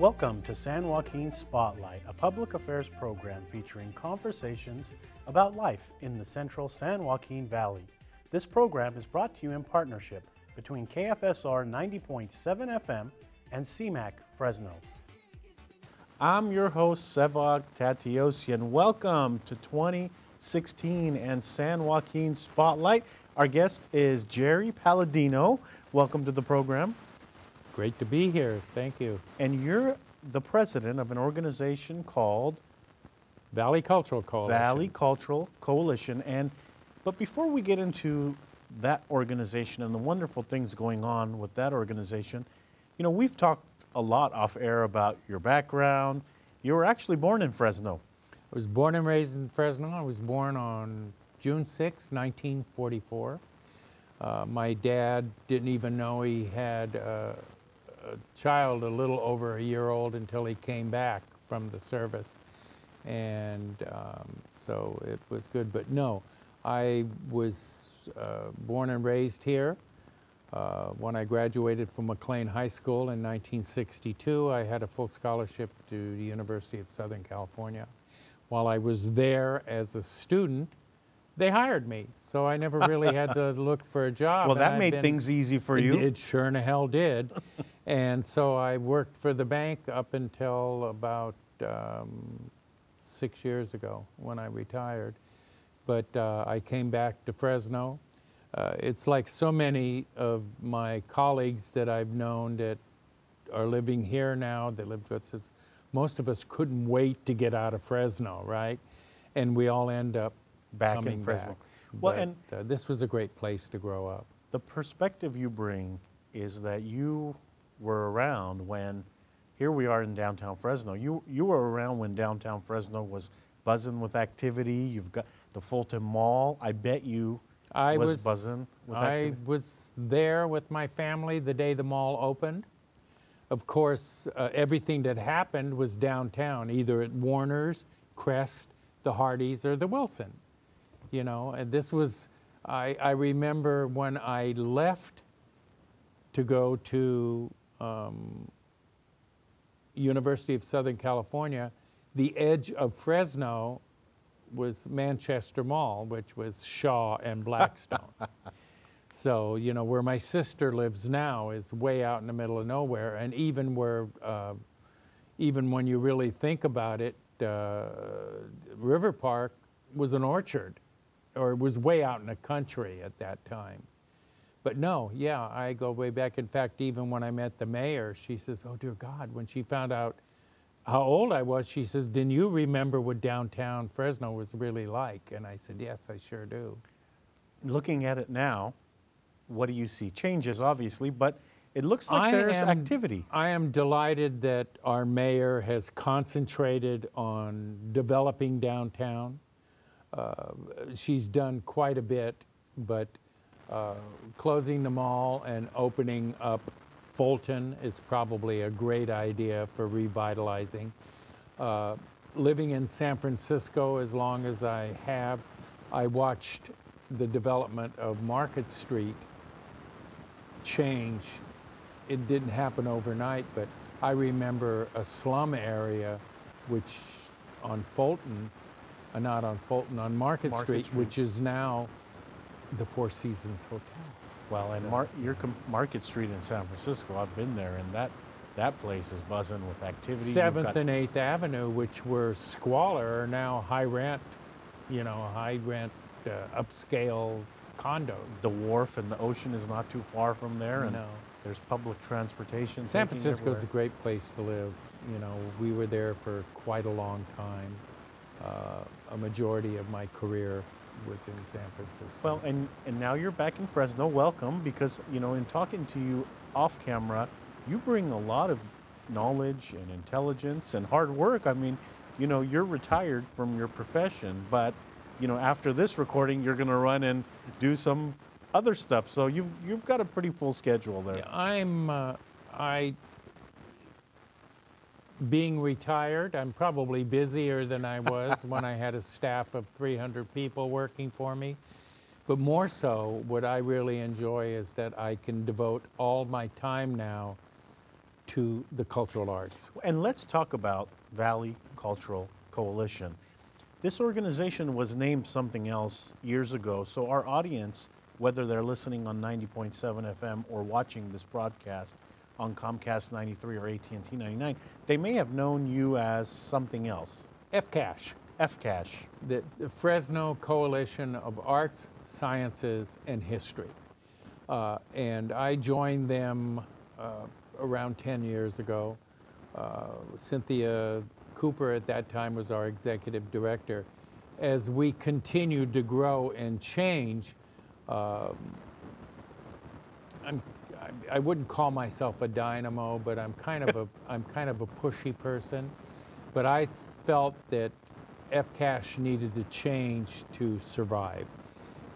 Welcome to San Joaquin Spotlight, a public affairs program featuring conversations about life in the central San Joaquin Valley. This program is brought to you in partnership between KFSR 90.7 FM and CMAC Fresno. I'm your host, Sevag Tateosian. Welcome to 2016 and San Joaquin Spotlight. Our guest is Jerry Palladino. Welcome to the program. Great to be here. Thank you. And you're the president of an organization called Valley Cultural Coalition. Valley Cultural Coalition. But before we get into that organization and the wonderful things going on with that organization, you know, we've talked a lot off air about your background. You were actually born in Fresno. I was born and raised in Fresno. I was born on June 6, 1944. My dad didn't even know he had a child a little over a year old until he came back from the service. And so it was good. But no, I was born and raised here. When I graduated from McLean High School in 1962, I had a full scholarship to the University of Southern California. While I was there as a student, they hired me, so I never really had to look for a job. Well, that made things easy for you. It sure in the hell did. And so I worked for the bank up until about 6 years ago when I retired. But I came back to Fresno. It's like so many of my colleagues that I've known that are living here now, that lived with us, most of us couldn't wait to get out of Fresno, right? And we all end up back in Fresno. Well, but, and this was a great place to grow up. The perspective you bring is that you were around when, here we are in downtown Fresno, you were around when downtown Fresno was buzzing with activity. You've got the Fulton Mall. I bet you was buzzing with activity. I was there with my family the day the mall opened. Of course, everything that happened was downtown, either at Warner's, Crest, the Hardys, or the Wilson. You know, and this was, I remember when I left to go to University of Southern California, the edge of Fresno was Manchester Mall, which was Shaw and Blackstone. So, you know, where my sister lives now is way out in the middle of nowhere, and even where, even when you really think about it, River Park was an orchard, or it was way out in the country at that time. But no, yeah, I go way back. In fact, even when I met the mayor, she says, oh dear God, when she found out how old I was, she says, didn't you remember what downtown Fresno was really like? And I said, yes, I sure do. Looking at it now, what do you see? Changes, obviously, but it looks like there's activity. I am delighted that our mayor has concentrated on developing downtown. She's done quite a bit, but closing the mall and opening up Fulton is probably a great idea for revitalizing. Living in San Francisco as long as I have, I watched the development of Market Street change. It didn't happen overnight, but I remember a slum area which on Fulton, not on Fulton, on Market Street, which is now the Four Seasons Hotel. Well, and Market Street in San Francisco, I've been there, and that place is buzzing with activity. 7th and 8th Avenue, which were squalor, are now high rent, you know, high rent, upscale condos. The wharf and the ocean is not too far from there, and there's public transportation. San Francisco is a great place to live. You know, we were there for quite a long time. A majority of my career was in San Francisco. Well, and now you're back in Fresno. Welcome, because, you know, in talking to you off camera, you bring a lot of knowledge and intelligence and hard work. I mean, you know, you're retired from your profession, but, you know, after this recording, you're going to run and do some other stuff. So you've got a pretty full schedule there. Yeah, being retired, I'm probably busier than I was when I had a staff of 300 people working for me. But more so, what I really enjoy is that I can devote all my time now to the cultural arts. And let's talk about Valley Cultural Coalition. This organization was named something else years ago, so our audience, whether they're listening on 90.7 FM or watching this broadcast on Comcast 93 or AT&T 99, they may have known you as something else. FCASH. FCASH. The Fresno Coalition of Arts, Sciences, and History. And I joined them around 10 years ago. Cynthia Cooper at that time was our executive director. As we continued to grow and change, I wouldn't call myself a dynamo, but I'm kind of a pushy person. But I felt that FCASH needed to change to survive.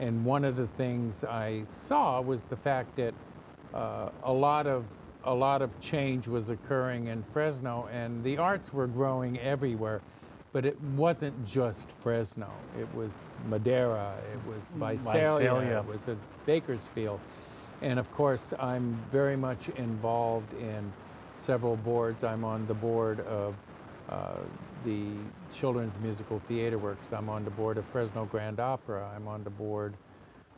And one of the things I saw was the fact that a lot of change was occurring in Fresno, and the arts were growing everywhere. But it wasn't just Fresno. It was Madera, it was Visalia, it was at Bakersfield. And of course, I'm very much involved in several boards. I'm on the board of the Children's Musical Theater Works. I'm on the board of Fresno Grand Opera. I'm on the board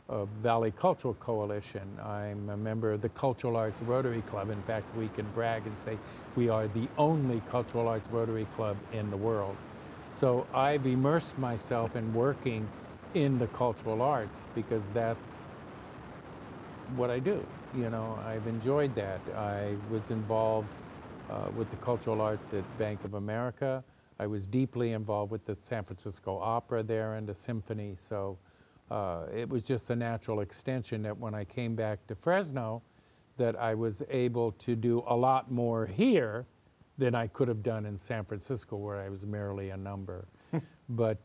of Valley Cultural Coalition. I'm a member of the Cultural Arts Rotary Club. In fact, we can brag and say we are the only Cultural Arts Rotary Club in the world. So I've immersed myself in working in the cultural arts because that's what I do. You know, I've enjoyed that. I was involved with the cultural arts at Bank of America. I was deeply involved with the San Francisco Opera there and the symphony. So it was just a natural extension that when I came back to Fresno, that I was able to do a lot more here than I could have done in San Francisco, where I was merely a number. But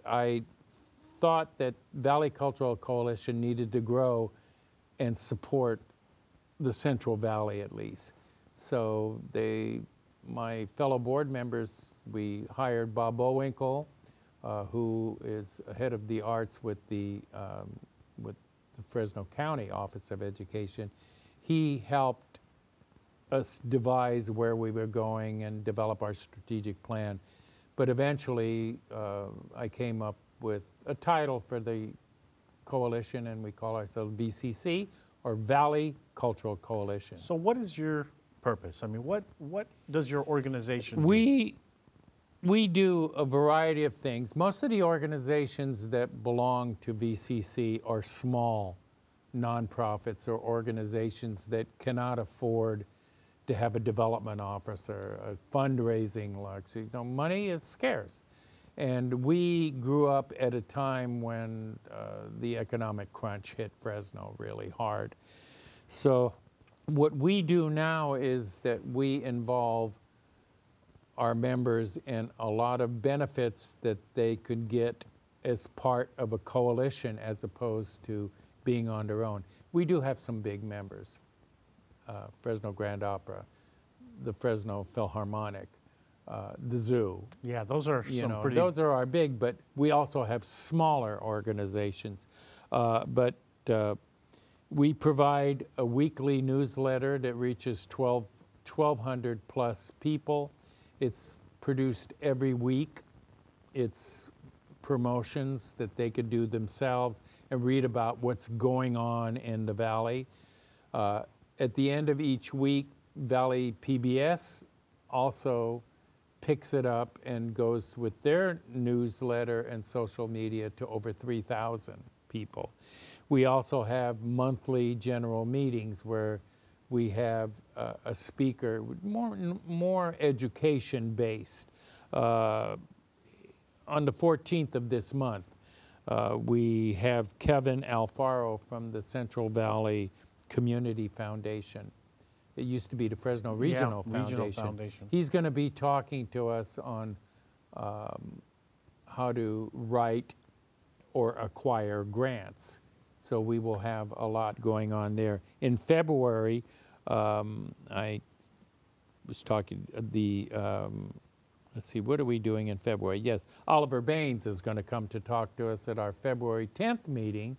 I thought that Valley Cultural Coalition needed to grow and support the Central Valley at least. So my fellow board members, we hired Bob Bowinkle, who is head of the arts with the Fresno County Office of Education. He helped us devise where we were going and develop our strategic plan. But eventually, I came up with a title for the coalition, and we call ourselves VCC, or Valley Cultural Coalition. So what is your purpose? I mean, what does your organization do? We do a variety of things. Most of the organizations that belong to VCC are small nonprofits or organizations that cannot afford to have a development officer, a fundraising luxury. You know, money is scarce. And we grew up at a time when the economic crunch hit Fresno really hard. So what we do now is that we involve our members in a lot of benefits that they could get as part of a coalition as opposed to being on their own. We do have some big members. Fresno Grand Opera, the Fresno Philharmonic, the zoo. Yeah, those are pretty... Those are our big, but we also have smaller organizations. But we provide a weekly newsletter that reaches 1,200 plus people. It's produced every week. It's promotions that they could do themselves and read about what's going on in the Valley. At the end of each week, Valley PBS also picks it up and goes with their newsletter and social media to over 3,000 people. We also have monthly general meetings where we have a speaker, more education-based. On the 14th of this month, we have Kevin Alfaro from the Central Valley Community Foundation. It used to be the Fresno Regional Foundation. He's going to be talking to us on how to write or acquire grants. So we will have a lot going on there. In February, I was talking let's see, what are we doing in February? Yes, Oliver Baines is going to come to talk to us at our February 10th meeting.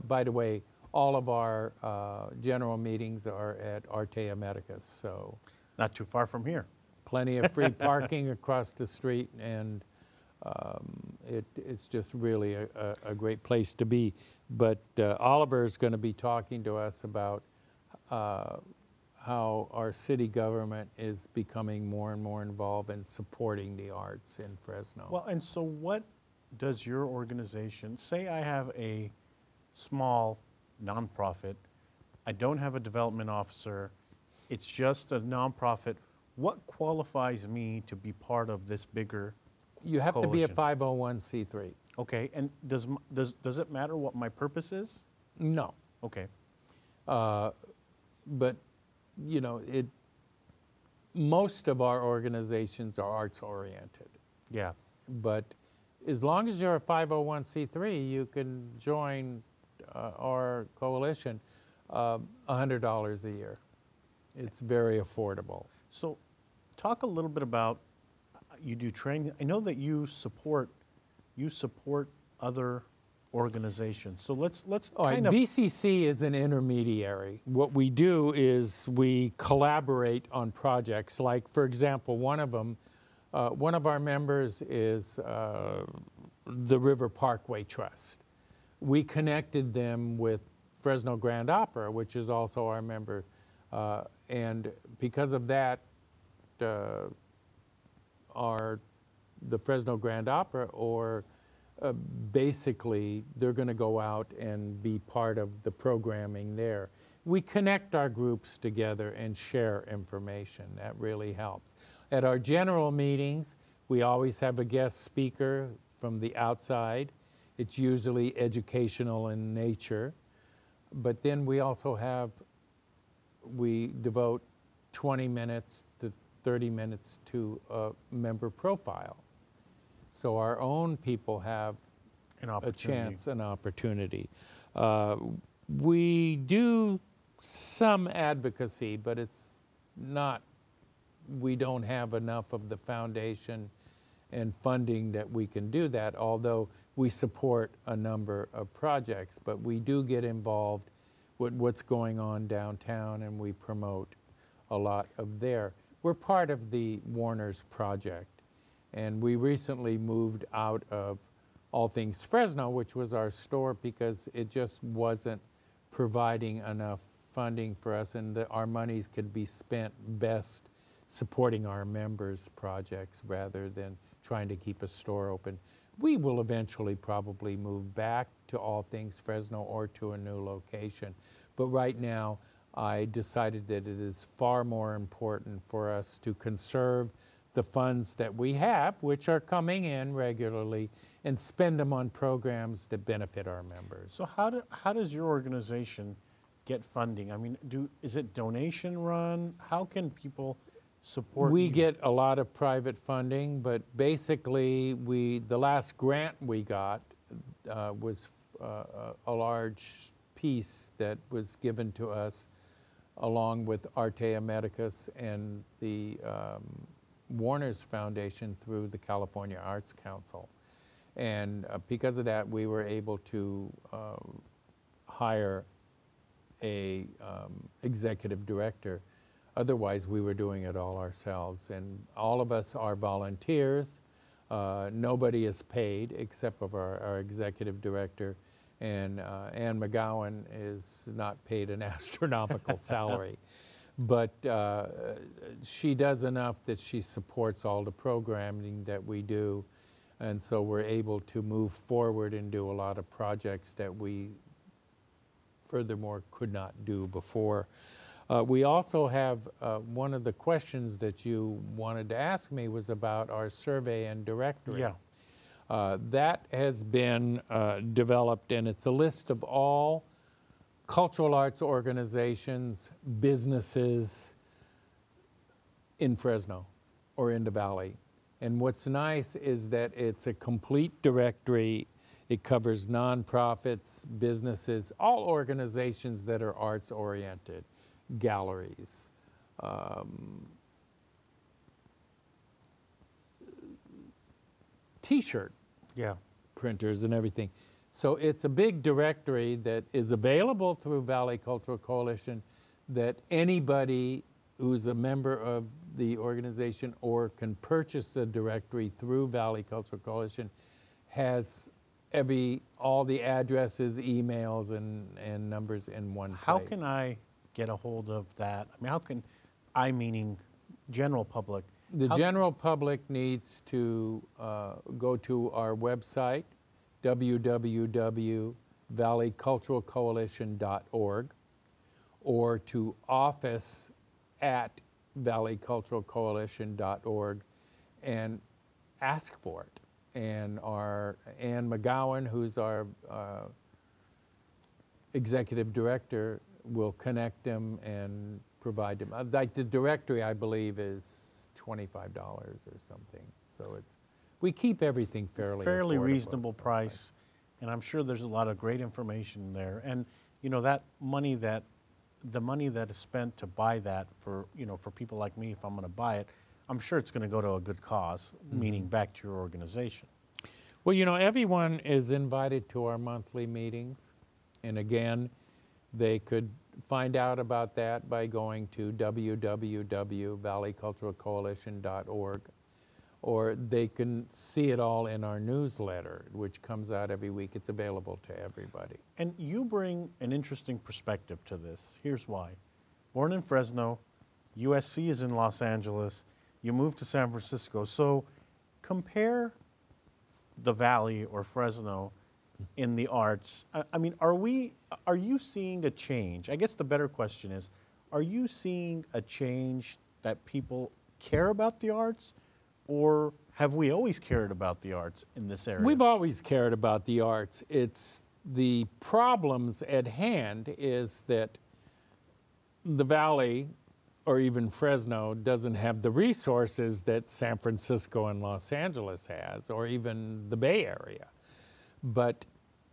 By the way, all of our general meetings are at Arte Americas, so Not too far from here. plenty of free parking across the street, and it's just really a great place to be. But Oliver is going to be talking to us about how our city government is becoming more and more involved in supporting the arts in Fresno. Well, and so what does your organization, say I have a small nonprofit, I don't have a development officer, it's just a nonprofit, what qualifies me to be part of this bigger You have to be a coalition? 501c3. Okay, and does it matter what my purpose is? No. Okay, But, you know, most of our organizations are arts-oriented. yeah. But as long as you're a 501c3, you can join our coalition, $100 a year. It's very affordable. So talk a little bit about, you do training. I know that you support other organizations. So let's kind of, VCC is an intermediary. What we do is we collaborate on projects. Like, for example, one of our members is the River Parkway Trust. We connected them with Fresno Grand Opera, which is also our member. And because of that, the Fresno Grand Opera, or basically they're going to go out and be part of the programming there. We connect our groups together and share information. That really helps. At our general meetings, we always have a guest speaker from the outside. It's usually educational in nature. But then we also we devote 20 minutes to 30 minutes to a member profile. So our own people have a chance, an opportunity. We do some advocacy, but it's not, we don't have enough of the foundation and funding that we can do that, although we support a number of projects. But we do get involved with what's going on downtown, and we promote a lot of there. We're part of the Warner's Project, and we recently moved out of All Things Fresno, which was our store, because it just wasn't providing enough funding for us, and our monies could be spent best supporting our members' projects rather than trying to keep a store open. We will eventually probably move back to All Things Fresno or to a new location. But right now, I decided that it is far more important for us to conserve the funds that we have, which are coming in regularly, and spend them on programs that benefit our members. So how does your organization get funding? I mean, is it donation run? How can people support We you? get a lot of private funding, but basically the last grant we got was a large piece that was given to us along with Arte Americas and the Warner's Foundation through the California Arts Council. And because of that, we were able to hire a executive director. Otherwise, we were doing it all ourselves. And all of us are volunteers. Nobody is paid except for our executive director. And Ann McGowan is not paid an astronomical salary. But she does enough that she supports all the programming that we do. And so we're able to move forward and do a lot of projects that we furthermore could not do before. We also have, one of the questions that you wanted to ask me was about our survey and directory. Yeah. That has been developed, and it's a list of all cultural arts organizations, businesses in Fresno or in the Valley. And what's nice is that it's a complete directory. It covers nonprofits, businesses, all organizations that are arts-oriented, galleries, T-shirt Yeah. printers and everything. So it's a big directory that is available through Valley Cultural Coalition that anybody who's a member of the organization or can purchase the directory through Valley Cultural Coalition has all the addresses, emails, and numbers in one place. How can I get a hold of that? I mean, how can I, meaning general public? The general public needs to go to our website, www.valleyculturalcoalition.org, or to office@valleyculturalcoalition.org and ask for it. And our Ann McGowan, who's our executive director, will connect them and provide them. Like the directory, I believe, is $25 or something. So we keep everything fairly reasonable price, and I'm sure there's a lot of great information there. And you know, the money that is spent to buy that for people like me, if I'm going to buy it, I'm sure it's going to go to a good cause, meaning back to your organization. Well, you know, everyone is invited to our monthly meetings, and again, they could find out about that by going to www.valleyculturalcoalition.org, or they can see it all in our newsletter, which comes out every week. It's available to everybody. And you bring an interesting perspective to this. Here's why. Born in Fresno, USC is in Los Angeles, you moved to San Francisco. So compare the Valley or Fresno in the arts. I mean, are you seeing a change? I guess the better question is, are you seeing a change that people care about the arts, or have we always cared about the arts in this area? We've always cared about the arts. It's the problems at hand is that the Valley, or even Fresno, doesn't have the resources that San Francisco and Los Angeles has, or even the Bay Area. But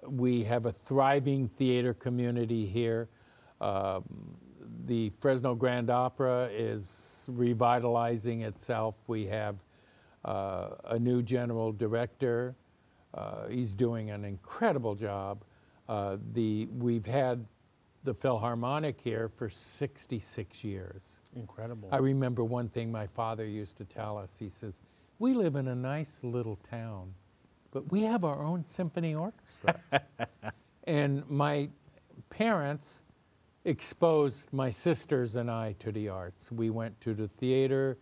we have a thriving theater community here. The Fresno Grand Opera is revitalizing itself. We have a new general director. He's doing an incredible job. We've had the Philharmonic here for 66 years. Incredible. I remember one thing my father used to tell us. He says, we live in a nice little town, but we have our own symphony orchestra. And my parents exposed my sisters and I to the arts. We went to the theater,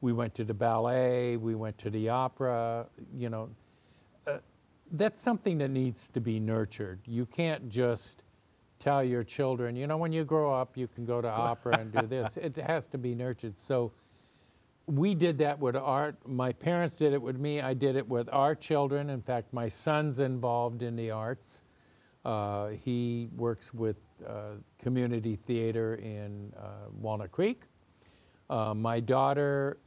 we went to the ballet, we went to the opera. You know, that's something that needs to be nurtured. You can't just tell your children, you know, when you grow up, you can go to opera and do this. It has to be nurtured. So we did that with art. My parents did it with me. I did it with our children. In fact, my son's involved in the arts. He works with community theater in Walnut Creek. My daughter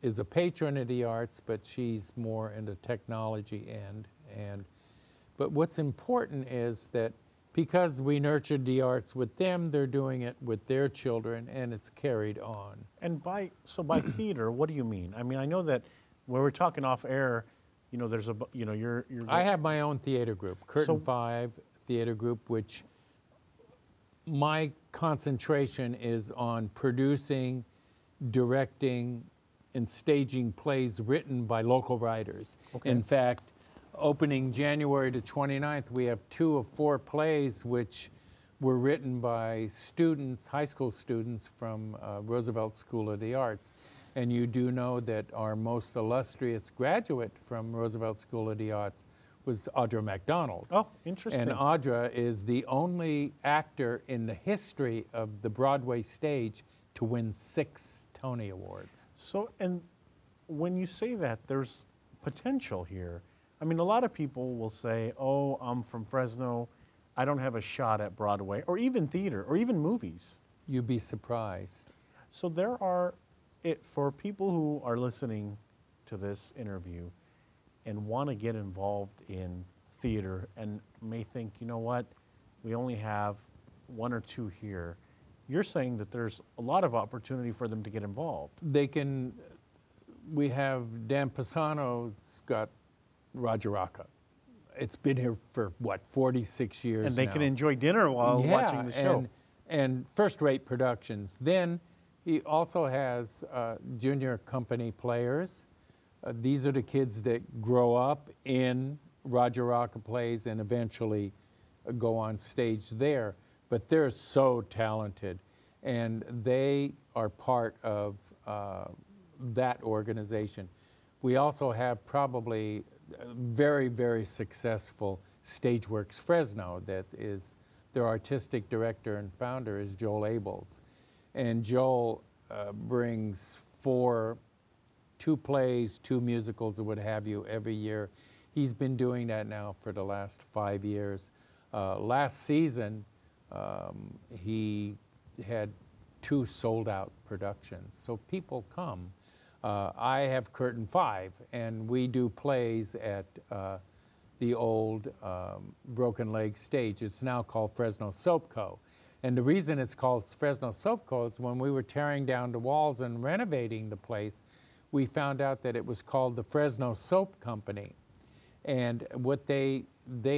is a patron of the arts, but she's more in the technology end. But what's important is that because we nurtured the arts with them, they're doing it with their children, and it's carried on. And by theater, what do you mean? I mean, I know that when we're talking off air, you know, there's you're I have my own theater group, Curtain 5 Theater Group, which my concentration is on producing, directing, and staging plays written by local writers. Okay. In fact, opening January the 29th, we have 2 of 4 plays which were written by students, high school students from Roosevelt School of the Arts. And you do know that our most illustrious graduate from Roosevelt School of the Arts was Audra McDonald. Oh, interesting. And Audra is the only actor in the history of the Broadway stage to win 6 Tony Awards. So, and when you say that, there's potential here. I mean, a lot of people will say, oh, I'm from Fresno, I don't have a shot at Broadway, or even theater, or even movies. You'd be surprised. So there are, for people who are listening to this interview and want to get involved in theater and may think, you know what, we only have 1 or 2 here, you're saying that there's a lot of opportunity for them to get involved. They can, we have Dan Pisano's got Roger Rocca, it's been here for, what, 46 years And they now. can enjoy dinner while watching the show. And first-rate productions. Then he also has junior company players. These are the kids that grow up in Roger Rocca plays and eventually go on stage there. But they're so talented, and they are part of that organization. We also have probably very, very successful Stageworks Fresno that is, their artistic director and founder is Joel Abels. And Joel brings 2 plays, 2 musicals, or what have you, every year. He's been doing that now for the last 5 years. Last season, he had 2 sold-out productions, so people come. I have Curtain 5, and we do plays at the old Broken Leg stage. It's now called Fresno Soap Co. And the reason it's called Fresno Soap Co. is when we were tearing down the walls and renovating the place, we found out that it was called the Fresno Soap Company. And what they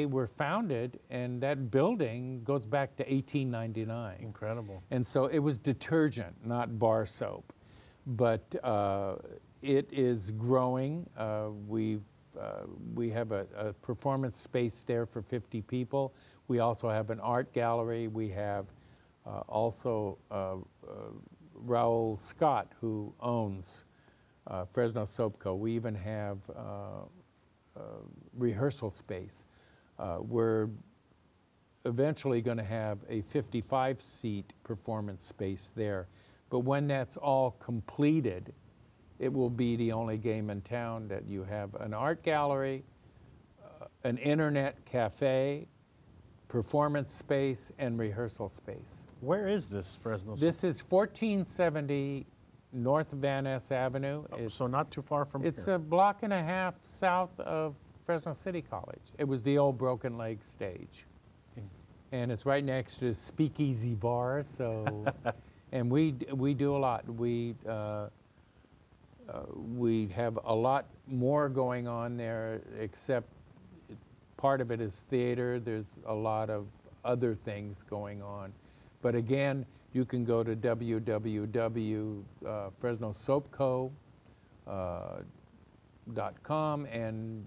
were founded, and that building goes back to 1899. Incredible. And so it was detergent, not bar soap. But it is growing. We have a performance space there for 50 people. We also have an art gallery. We have also Raul Scott, who owns Fresno Soap Co. We even have rehearsal space. We're eventually going to have a 55-seat performance space there. But when that's all completed, it will be the only game in town that you have an art gallery, an internet cafe, performance space, and rehearsal space. Where is this Fresno? This is 1470 North Van Ness Avenue. So not too far from here. It's a block and a half south of Fresno City College. It was the old Broken Leg stage. And it's right next to the Speakeasy Bar, so... And we do a lot. We have a lot more going on there, except part of it is theater. There's a lot of other things going on. But again, you can go to www.fresnosoapco.com and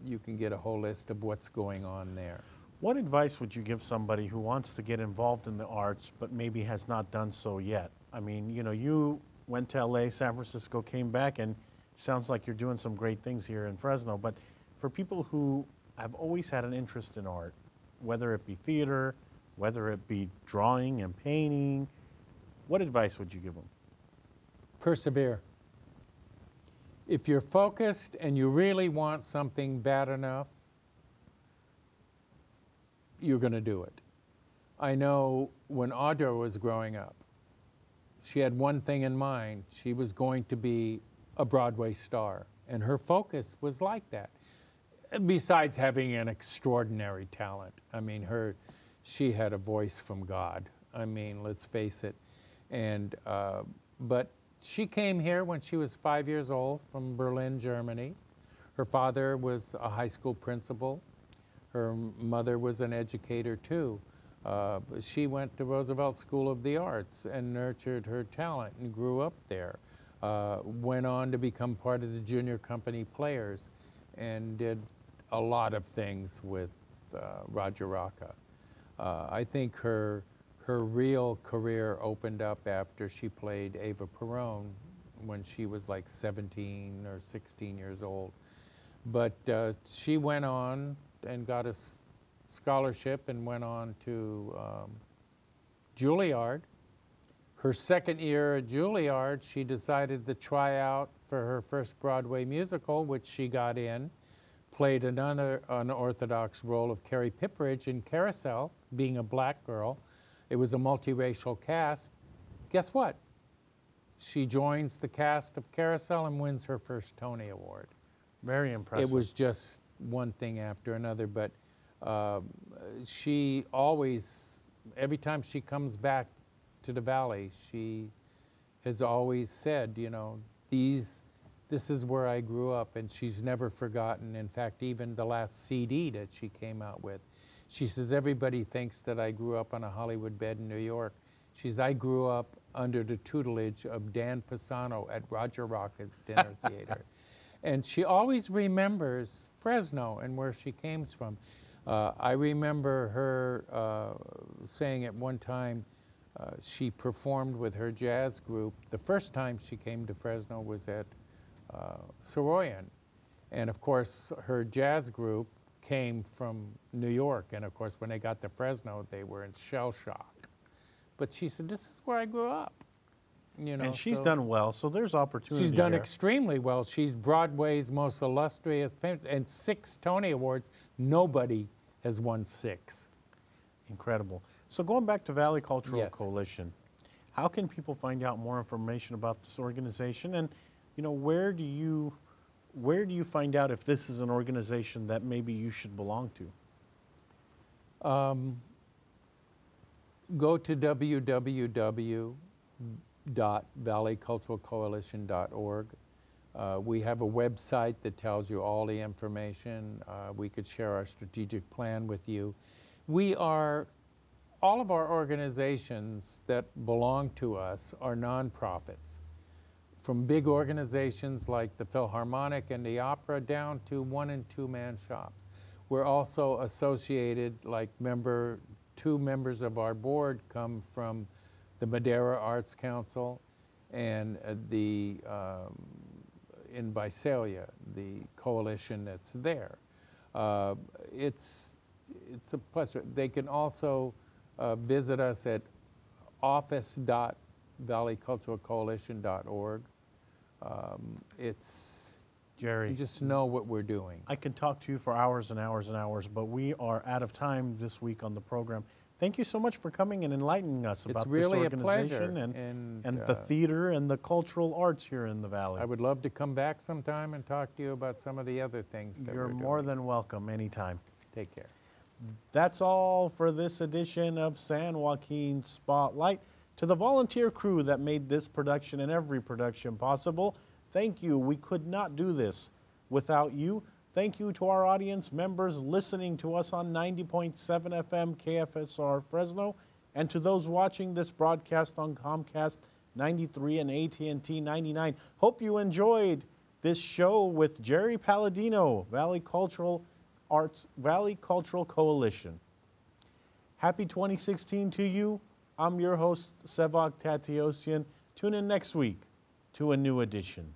you can get a whole list of what's going on there. What advice would you give somebody who wants to get involved in the arts but maybe has not done so yet? I mean, you know, you went to LA, San Francisco, came back, and sounds like you're doing some great things here in Fresno. But for people who have always had an interest in art, whether it be theater, whether it be drawing and painting, what advice would you give them? Persevere. If you're focused and you really want something bad enough, you're going to do it. I know when Audra was growing up, she had one thing in mind. She was going to be a Broadway star, and her focus was like that. Besides having an extraordinary talent. I mean, she had a voice from God. I mean, let's face it. And, but she came here when she was 5 years old from Berlin, Germany. Her father was a high school principal. Her mother was an educator too. She went to Roosevelt School of the Arts and nurtured her talent and grew up there. Went on to become part of the junior company players and did a lot of things with Roger Rocca. I think her real career opened up after she played Eva Perón when she was like 17 or 16 years old. But she went on and got a scholarship and went on to Juilliard. Her second year at Juilliard, she decided to try out for her first Broadway musical, which she got in, played another unorthodox role of Carrie Pipperidge in Carousel, being a black girl. It was a multiracial cast. Guess what? She joins the cast of Carousel and wins her first Tony Award. Very impressive. It was just one thing after another, but she always, every time she comes back to the Valley, she has always said, you know, this this is where I grew up, and she's never forgotten. In fact, even the last CD that she came out with, she says, everybody thinks that I grew up on a Hollywood bed in New York. She says, I grew up under the tutelage of Dan Pisano at Roger Rocket's Dinner Theater. And she always remembers Fresno and where she came from. I remember her saying at one time, she performed with her jazz group. The first time she came to Fresno was at Soroyan. And of course, her jazz group came from New York. And of course, when they got to Fresno, they were in shell shock. But she said, this is where I grew up. You know, and she's done well, so there's opportunity. She's done here. extremely well. She's Broadway's most illustrious painter, and 6 Tony Awards. Nobody has won 6. Incredible. So going back to Valley Cultural Yes. Coalition, how can people find out more information about this organization? And, you know, where do you find out if this is an organization that maybe you should belong to? Go to www.valleyculturalcoalition.org. We have a website that tells you all the information. We could share our strategic plan with you. All of our organizations that belong to us are nonprofits, from big organizations like the Philharmonic and the Opera down to 1- and 2-man shops. We're also associated, like 2 members of our board come from the Madera Arts Council and in Visalia, the coalition that's there. It's a pleasure. They can also visit us at office.valleyculturalcoalition.org. Jerry, you just know what we're doing. I can talk to you for hours and hours and hours, but we are out of time this week on the program. Thank you so much for coming and enlightening us about this organization and the theater and the cultural arts here in the Valley. I would love to come back sometime and talk to you about some of the other things that You're we're doing. more than welcome anytime. Take care. That's all for this edition of San Joaquin Spotlight. To the volunteer crew that made this production and every production possible, thank you. We could not do this without you. Thank you to our audience members listening to us on 90.7 FM KFSR Fresno, and to those watching this broadcast on Comcast 93 and AT&T 99. Hope you enjoyed this show with Jerry Palladino, Valley Cultural Coalition. Happy 2016 to you. I'm your host, Sevag Tateosian. Tune in next week to a new edition.